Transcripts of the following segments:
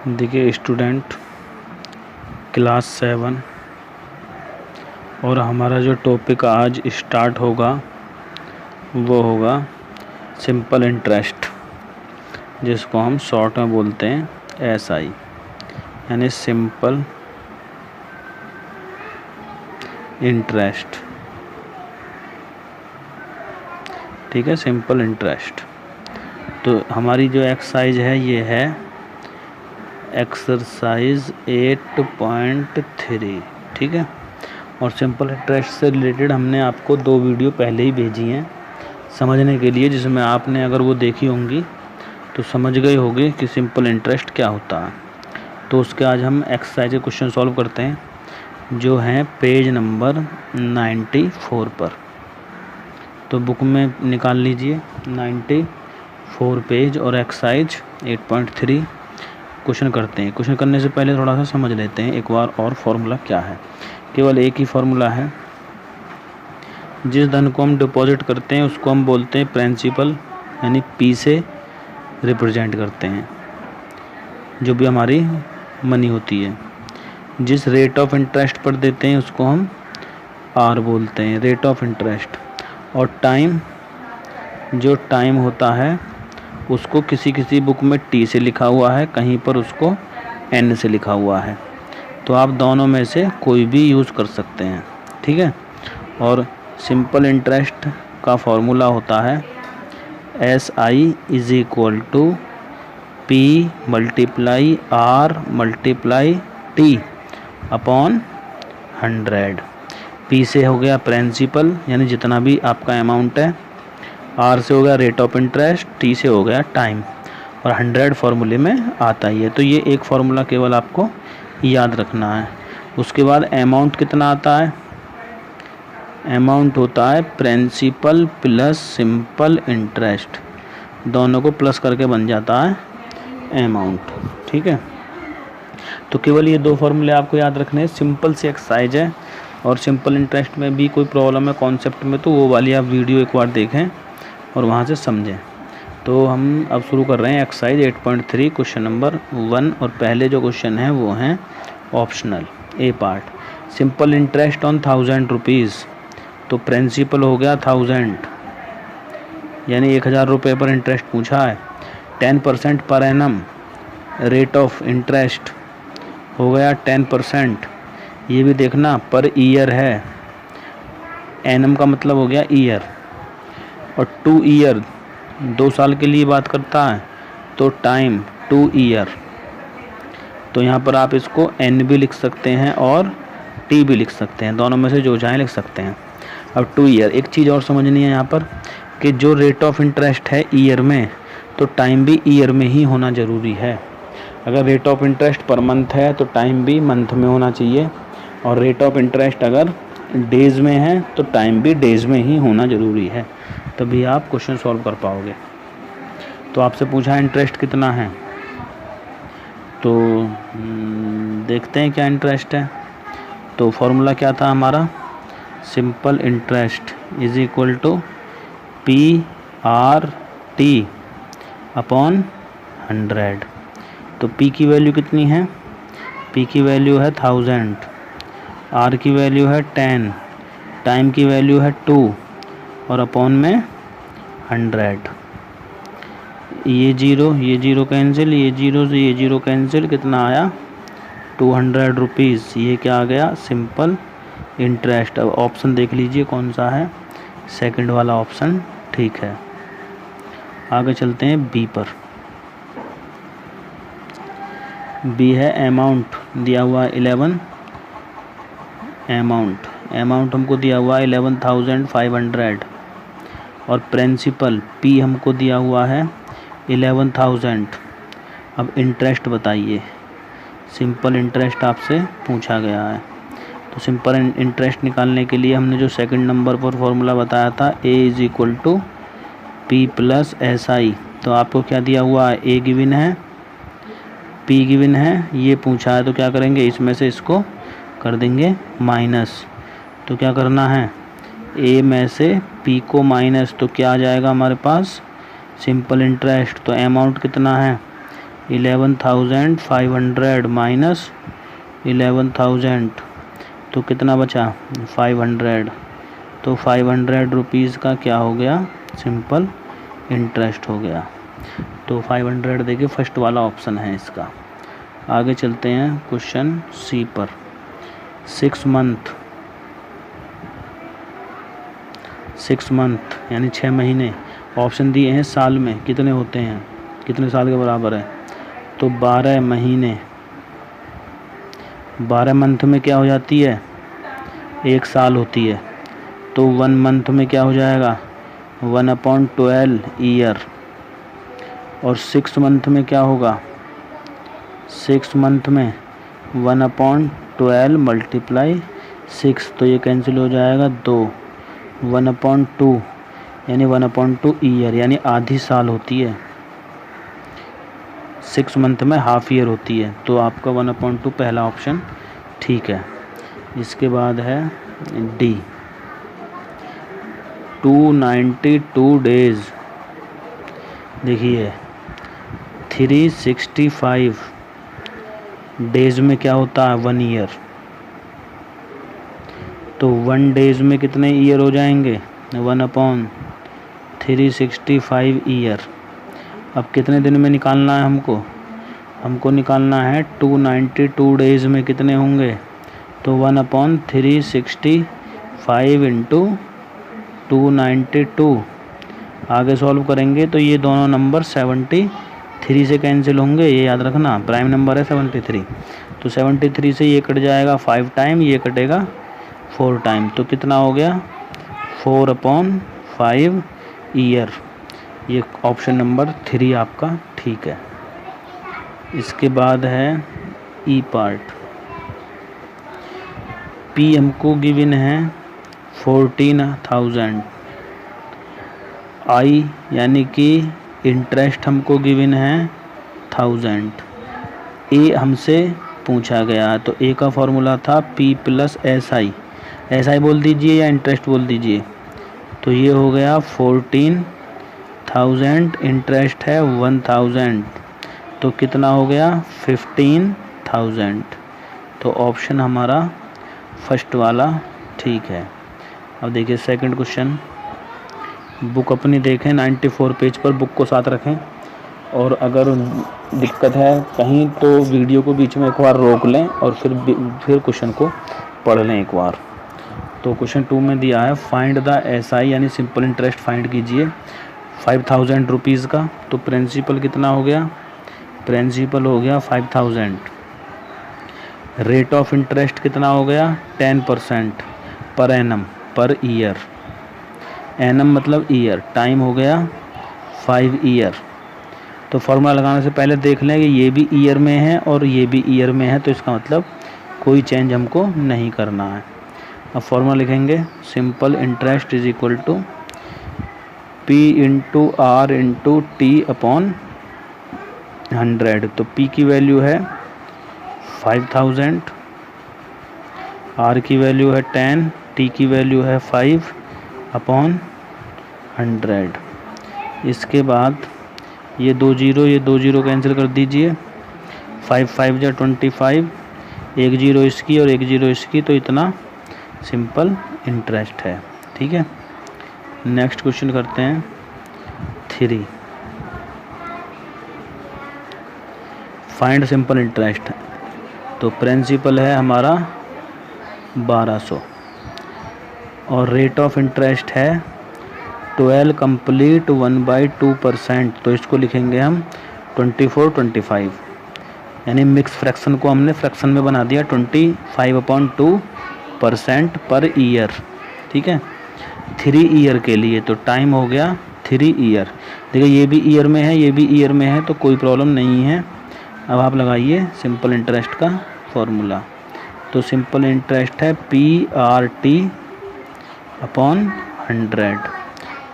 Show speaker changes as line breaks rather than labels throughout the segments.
देखिए student, class 7 और हमारा जो टॉपिक आज स्टार्ट होगा वो होगा सिंपल इंटरेस्ट, जिसको हम शॉर्ट में बोलते हैं SI, यानी सिंपल इंटरेस्ट। ठीक है, सिंपल इंटरेस्ट। तो हमारी जो एक्सरसाइज है ये है एक्सरसाइज 8.3। ठीक है, और सिंपल इंटरेस्ट से रिलेटेड हमने आपको 2 वीडियो पहले ही भेजी हैं समझने के लिए, जिसमें आपने अगर वो देखी होंगी तो समझ गए होंगे कि सिंपल इंटरेस्ट क्या होता है। तो उसके आज हम एक्सरसाइज के क्वेश्चन सॉल्व करते हैं जो हैं पेज नंबर 94 पर। तो बुक में निकाल लीजिए 94 पेज और एक्सरसाइज 8.3 क्वेश्चन करते हैं। क्वेश्चन करने से पहले थोड़ा सा समझ लेते हैं एक बार और फॉर्मूला क्या है। केवल एक ही फॉर्मूला है। जिस धन को हम डिपॉजिट करते हैं उसको हम बोलते हैं प्रिंसिपल, यानी P से रिप्रेजेंट करते हैं जो भी हमारी मनी होती है। जिस रेट ऑफ इंटरेस्ट पर देते हैं उसको हम R बोलते हैं, रेट ऑफ इंटरेस्ट। और टाइम, जो टाइम होता है उसको किसी बुक में T से लिखा हुआ है, कहीं पर उसको N से लिखा हुआ है। तो आप दोनों में से कोई भी यूज़ कर सकते हैं। ठीक है, और सिंपल इंटरेस्ट का फॉर्मूला होता है SI is equal to P multiply R multiply T upon 100। P से हो गया प्रिंसिपल, यानी जितना भी आपका अमाउंट है, R से हो गया रेट ऑफ इंटरेस्ट, T से हो गया टाइम, और 100 फार्मूले में आता ही है। तो ये एक फार्मूला केवल आपको याद रखना है। उसके बाद अमाउंट कितना आता है? अमाउंट होता है प्रिंसिपल प्लस सिंपल इंटरेस्ट, दोनों को प्लस करके बन जाता है अमाउंट। ठीक है, तो केवल ये 2 फार्मूले आपको याद रखने हैं। सिंपल सी एक्सरसाइज है, और सिंपल इंटरेस्ट में भी कोई प्रॉब्लम है कॉन्सेप्ट में तो वो वाली आप वीडियो एक बार देखें और वहाँ से समझें। तो हम अब शुरू कर रहे हैं एक्सरसाइज 8.3 क्वेश्चन नंबर 1, और पहले जो क्वेश्चन है वो हैं optional A part. Simple interest on 1000 rupees, तो प्रिंसिपल हो गया 1000, यानी 1000 रुपये पर इंटरेस्ट पूछा है। 10% per annum, rate of interest हो गया 10%। ये भी देखना पर ईयर है, एनम का मतलब हो गया ईयर, और 2 ईयर 2 साल के लिए बात करता है, तो टाइम 2 ईयर। तो यहाँ पर आप इसको N भी लिख सकते हैं और T भी लिख सकते हैं, दोनों में से जो चाहें लिख सकते हैं। अब 2 ईयर, एक चीज़ और समझनी है यहाँ पर कि जो रेट ऑफ इंटरेस्ट है ईयर में, तो टाइम भी ईयर में ही होना ज़रूरी है। अगर rate of interest per month है तो टाइम भी मंथ में होना चाहिए, और रेट ऑफ इंटरेस्ट अगर डेज़ में है तो टाइम भी डेज़ में ही होना ज़रूरी है, तभी आप क्वेश्चन सॉल्व कर पाओगे। तो आपसे पूछा इंटरेस्ट कितना है, तो देखते हैं क्या इंटरेस्ट है। तो फॉर्मूला क्या था हमारा? Simple interest is equal to PRT upon 100। तो P की वैल्यू कितनी है? P की वैल्यू है 1000, R की वैल्यू है 10, टाइम की वैल्यू है 2, और अपॉन में 100। ये जीरो कैंसिल, ये जीरो से ये जीरो कैंसिल, कितना आया? 200 रुपीज़। ये क्या आ गया? Simple interest. अब ऑप्शन देख लीजिए कौन सा है, सेकंड वाला ऑप्शन ठीक है। आगे चलते हैं बी पर। बी है अमाउंट, दिया हुआ 11, अमाउंट हमको दिया हुआ है 11,500, और प्रिंसिपल P हमको दिया हुआ है 11,000। अब इंटरेस्ट बताइए, सिंपल इंटरेस्ट आपसे पूछा गया है। तो सिंपल इंटरेस्ट निकालने के लिए हमने जो सेकंड नंबर पर फॉर्मूला बताया था A is equal to P plus SI, तो आपको क्या दिया हुआ है? A गिवन है, P गिवन है, ये पूछा है, तो क्या करेंगे? इसमें से इसको कर देंगे माइनस। तो क्या करना है? A में से P को माइनस, तो क्या आ जाएगा हमारे पास? Simple interest. तो अमाउंट कितना है? 11,500 माइनस 11,000, तो कितना बचा 500। तो 500 रुपीज़ का क्या हो गया, सिंपल इंटरेस्ट हो गया। तो 500 देखिए फर्स्ट वाला ऑप्शन है इसका। आगे चलते हैं क्वेश्चन सी पर। 6 मंथ यानी 6 महीने ऑप्शन दिए हैं साल में कितने होते हैं, कितने साल के बराबर है, तो 12 महीने। 12 मंथ में क्या हो जाती है, 1 साल होती है। तो 1 मंथ में क्या हो जाएगा 1/12 ईयर। और 6 मंथ में क्या होगा, 6 मंथ में 1/12 मल्टीप्लाई 6, तो ये कैंसिल हो जाएगा 2। 1/2 यानी 1/2 ईयर यानी आधी साल होती है। 6 मंथ में हाफ ईयर होती है, तो आपका 1/2 पहला ऑप्शन ठीक है। इसके बाद है डी 292 डेज। देखिए 365 डेज में क्या होता है 1 ईयर, तो 1 डेज में कितने ईयर हो जाएंगे 1/365 ईयर। अब कितने दिन में निकालना है हमको निकालना है 292 डेज में कितने होंगे, तो 1/365 इंटू 292। आगे सॉल्व करेंगे तो ये दोनों नंबर 73 से कैंसिल होंगे, ये याद रखना, प्राइम नंबर है 73। तो 73 से ये कट जाएगा 5 टाइम, ये कटेगा 4 टाइम, तो कितना हो गया 4/5 ईयर। ये ऑप्शन नंबर 3 आपका ठीक है। इसके बाद है ई पार्ट। पी हमको गिवन है 14,000। आई यानी कि इंटरेस्ट हमको गिवन है 1000। ए हमसे पूछा गया, तो ए का फॉर्मूला था P + SI। SI बोल दीजिए या इंटरेस्ट बोल दीजिए। तो ये हो गया 14,000, इंटरेस्ट है 1000, तो कितना हो गया 15,000। तो ऑप्शन हमारा फर्स्ट वाला ठीक है। अब देखिए सेकंड क्वेश्चन। बुक अपनी देखें 94 पेज पर, बुक को साथ रखें, और अगर दिक्कत है कहीं तो वीडियो को बीच में एक बार रोक लें और फिर क्वेश्चन को पढ़ लें एक बार। तो क्वेश्चन 2 में दिया है फाइंड द SI यानी सिंपल इंटरेस्ट फाइंड कीजिए 5,000 रुपीज़ का। तो प्रिंसिपल कितना हो गया, प्रिंसिपल हो गया 5,000। रेट ऑफ इंटरेस्ट कितना हो गया 10% per annum per year. Annum मतलब ईयर, टाइम हो गया 5 ईयर। तो फॉर्मूला लगाने से पहले देख लें कि ये भी ईयर में है और ये भी ईयर में है, तो इसका मतलब कोई चेंज हमको नहीं करना है। अब फॉर्मूला लिखेंगे simple interest is equal to P into R into T/100। तो P की वैल्यू है 5,000, R की वैल्यू है 10, T की वैल्यू है 5/100। इसके बाद ये 2 जीरो कैंसिल कर दीजिए, 5 5 जा 25, 1 0 इसकी और 1 0 इसकी, तो इतना सिंपल इंटरेस्ट है। ठीक है, नेक्स्ट क्वेश्चन करते हैं 3। Find simple interest. तो प्रिंसिपल है हमारा 1200 और रेट ऑफ इंटरेस्ट है 12 कंप्लीट 1/2%। तो इसको लिखेंगे हम 24/25, यानी मिक्स फ्रैक्शन को हमने फ्रैक्शन में बना दिया 25/2% पर ईयर। ठीक है, 3 ईयर के लिए, तो टाइम हो गया 3 ईयर। देखिए ये भी ईयर में है, ये भी ईयर में है, तो कोई प्रॉब्लम नहीं है। अब आप लगाइए सिंपल इंटरेस्ट का फॉर्मूला। तो सिंपल इंटरेस्ट है PRT/100।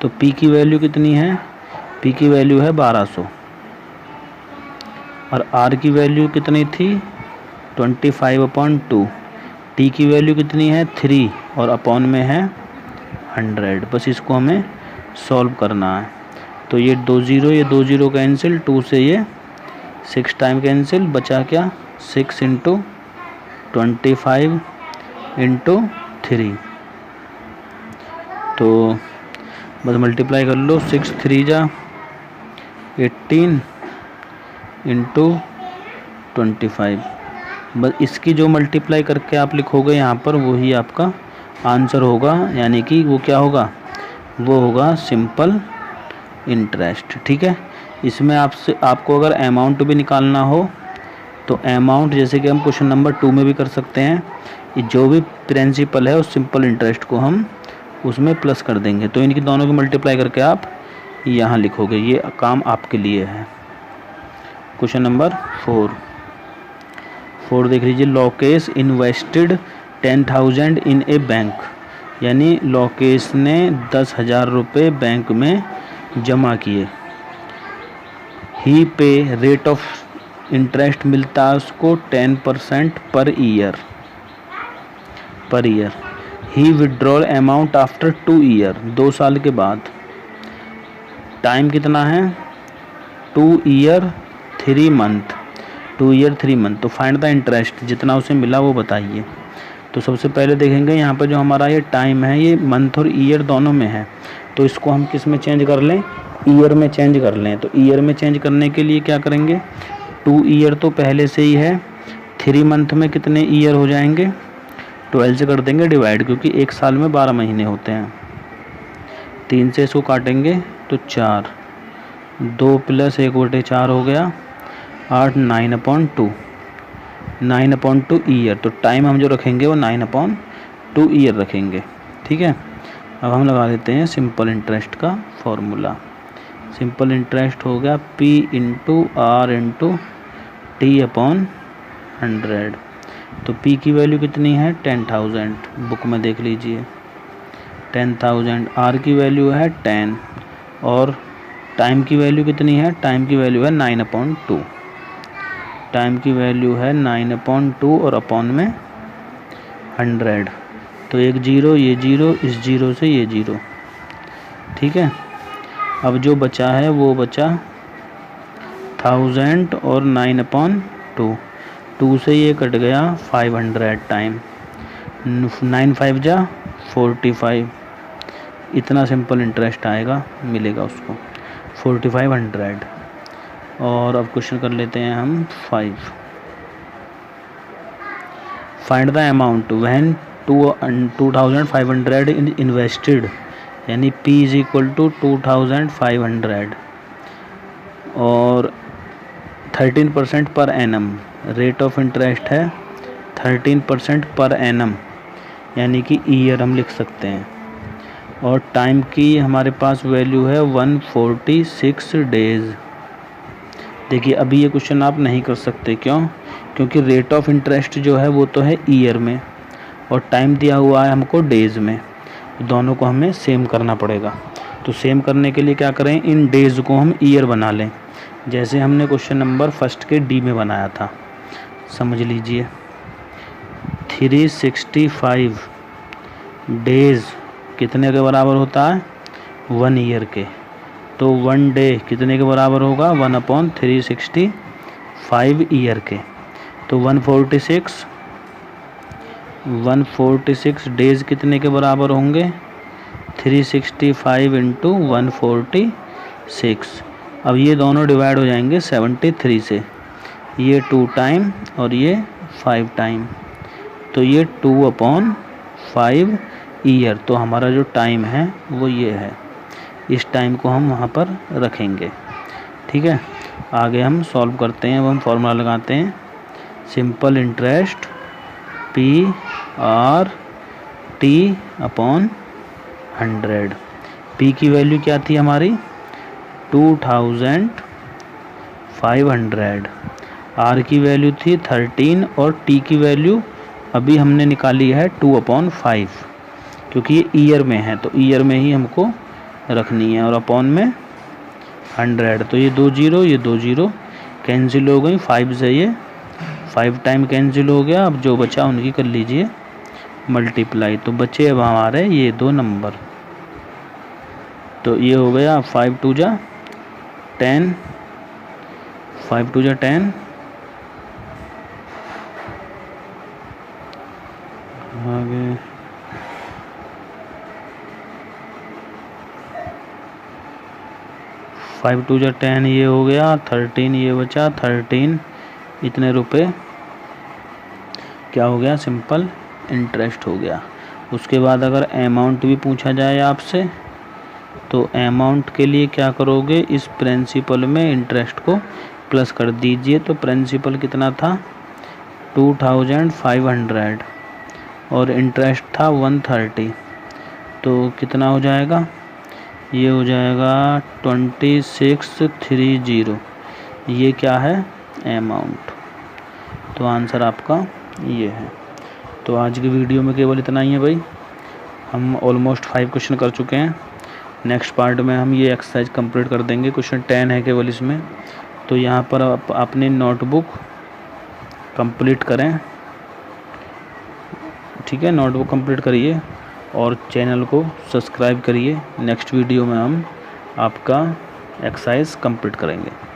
तो P की वैल्यू कितनी है, P की वैल्यू है 1200 और R की वैल्यू कितनी थी 25/2, T की वैल्यू कितनी है 3 और अपॉन में है 100। बस इसको हमें सॉल्व करना है। तो ये 2 0 कैंसिल, 2 से ये 6 टाइम कैंसिल, बचा क्या 6 इंटू 25 इंटू 3, तो बस मल्टीप्लाई कर लो। 6 3 जा 18 इंटू 25, बस इसकी जो मल्टीप्लाई करके आप लिखोगे यहाँ पर वही आपका आंसर होगा, यानी कि वो क्या होगा, वो होगा सिंपल इंटरेस्ट। ठीक है, इसमें आपको अगर अमाउंट भी निकालना हो तो अमाउंट जैसे कि हम क्वेश्चन नंबर 2 में भी कर सकते हैं, जो भी प्रिंसिपल है उस सिंपल इंटरेस्ट को हम उसमें प्लस कर देंगे, तो इनकी दोनों की मल्टीप्लाई करके आप यहाँ लिखोगे। ये काम आपके लिए है। क्वेश्चन नंबर 4 देख लीजिए। लोकेश इन्वेस्टेड 10,000 इन ए बैंक, यानी लोकेश ने 10,000 रुपये बैंक में जमा किए। ही पे रेट ऑफ इंटरेस्ट मिलता है उसको 10% पर ईयर। ही विड्रॉल अमाउंट आफ्टर 2 ईयर, 2 साल के बाद। टाइम कितना है 2 ईयर 3 मंथ, 2 ईयर 3 मंथ। तो फाइंड द इंटरेस्ट, जितना उसे मिला वो बताइए। तो सबसे पहले देखेंगे यहाँ पे जो हमारा ये टाइम है ये मंथ और ईयर दोनों में है, तो इसको हम किस में चेंज कर लें, ईयर में चेंज कर लें। तो ईयर में चेंज करने के लिए क्या करेंगे, 2 ईयर तो पहले से ही है, 3 मंथ में कितने ईयर हो जाएंगे, 12 से कर देंगे डिवाइड, क्योंकि एक साल में 12 महीने होते हैं। 3 से इसको काटेंगे तो 4, 2 + 1/4 हो गया 8, 9/2, 9/2 ईयर। तो टाइम हम जो रखेंगे वो 9/2 ईयर रखेंगे। ठीक है, अब हम लगा देते हैं सिंपल इंटरेस्ट का फॉर्मूला। सिंपल इंटरेस्ट हो गया P into R into T/100। तो P की वैल्यू कितनी है 10,000, बुक में देख लीजिए 10,000। R की वैल्यू है 10 और टाइम की वैल्यू कितनी है, टाइम की वैल्यू है 9/2, टाइम की वैल्यू है 9/2 और अपॉन में 100। तो एक 0, ये 0, इस 0 से ये 0। ठीक है, अब जो बचा है वो बचा 1000 और 9/2, 2 से ये कट गया 500 टाइम, 9 5 जा 45, इतना सिंपल इंटरेस्ट आएगा, मिलेगा उसको 4500। और अब क्वेश्चन कर लेते हैं हम 5। Find the amount when 2500 invested, यानी P = 2500 और 13% per annum, rate of interest है 13% पर एनम, यानी कि ईयर हम लिख सकते हैं। और टाइम की हमारे पास वैल्यू है 146 डेज़। देखिए अभी ये क्वेश्चन आप नहीं कर सकते, क्यों, क्योंकि रेट ऑफ इंटरेस्ट जो है वो तो है ईयर में और टाइम दिया हुआ है हमको डेज़ में, दोनों को हमें सेम करना पड़ेगा। तो सेम करने के लिए क्या करें, इन डेज़ को हम ईयर बना लें, जैसे हमने क्वेश्चन नंबर 1 के D में बनाया था। समझ लीजिए 365 डेज़ कितने के बराबर होता है 1 ईयर के, तो 1 डे कितने के बराबर होगा 1/365 ईयर के। तो 146 डेज़ कितने के बराबर होंगे 365 इंटू 146। अब ये दोनों डिवाइड हो जाएंगे 73 से, ये 2 टाइम और ये 5 टाइम, तो ये 2/5 ईयर। तो हमारा जो टाइम है वो ये है, इस टाइम को हम वहाँ पर रखेंगे। ठीक है, आगे हम सॉल्व करते हैं। अब हम फॉर्मूला लगाते हैं, सिंपल इंटरेस्ट P/100। P की वैल्यू क्या थी हमारी 2500, R की वैल्यू थी 13 और T की वैल्यू अभी हमने निकाली है 2/5, क्योंकि ये ईयर में है तो ईयर में ही हमको रखनी है, और अपॉन में 100। तो ये 2 0, ये 2 0 कैंसिल हो गई, 5 से ये 5 टाइम कैंसिल हो गया। अब जो बचा उनकी कर लीजिए मल्टीप्लाई, तो बचे अब हमारे ये 2 नंबर। तो ये हो गया 5 2 जा 10, 5 2 10, आगे 5 2 10 ये हो गया, 13 ये बचा, 13 इतने रुपए क्या हो गया, सिंपल इंटरेस्ट हो गया। उसके बाद अगर अमाउंट भी पूछा जाए आपसे तो अमाउंट के लिए क्या करोगे, इस प्रिंसिपल में इंटरेस्ट को प्लस कर दीजिए। तो प्रिंसिपल कितना था 2500 और इंटरेस्ट था 130, तो कितना हो जाएगा, ये हो जाएगा 2630। ये क्या है, अमाउंट। तो आंसर आपका ये है। तो आज की वीडियो में केवल इतना ही है भाई। हम ऑलमोस्ट 5 क्वेश्चन कर चुके हैं। नेक्स्ट पार्ट में हम ये एक्सरसाइज कंप्लीट कर देंगे। क्वेश्चन 10 है केवल इसमें। तो यहाँ पर आप अपनी नोटबुक कंप्लीट करें, ठीक है, नोटबुक कंप्लीट करिए और चैनल को सब्सक्राइब करिए। नेक्स्ट वीडियो में हम आपका एक्सरसाइज कंप्लीट करेंगे।